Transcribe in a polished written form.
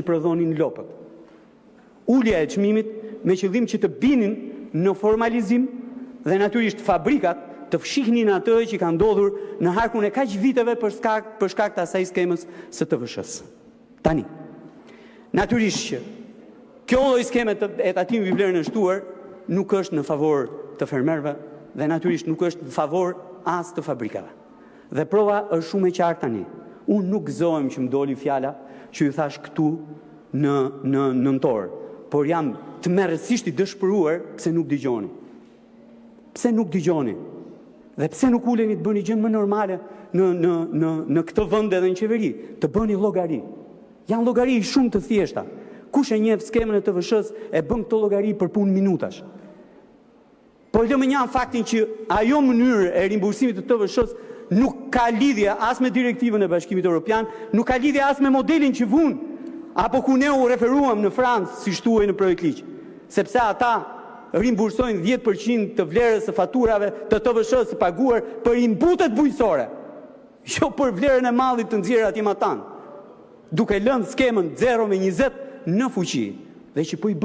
prodhonin lopët. Ulja e çmimit me qëllim që të binin në formalizim dhe natyrisht fabrikat të fshihnin atë që ka ndodhur në harkun e kaq viteve për shkak të asaj skemës së TVSH-s. Tani, natyrisht që kjo lloj skeme e tatimit mbi vlerën e shtuar nuk është në favor të fermerëve dhe natyrisht nuk është në favor as të fabrikave. Dhe prova është shumë e qartë tani. Unë nuk gëzohem që më doli fjala që ju thash këtu në nëntor, por jam të merrësisht i dëshpëruar pse nuk dëgjoni. Pse nuk dëgjoni? Dhe pse nuk uleni të bëni gjë më normale në këtë vend edhe në qeveri, të bëni llogari. Janë llogari shumë të thjeshta. Kush e njeh skemën e TVSH-s e bën këto llogari për punë minutash. Po lëmë një faktin që ajo mënyrë e rimbursimit të TVSH-s nuk ka lidhje as me direktivën e Bashkimit Evropian, nuk ka lidhje as me modelin që vun, apo ku ne u referuam në Francë, si shtuaj në projekt ligj, sepse ata rimbursojnë 10% të vlerës së faturave të TVSH-s së paguar për inputet bujqësore, jo për vlerën e mallit të nxjerrë atje matan, duke lënë skemën 0 me 20 në fuqi, dhe që po i bën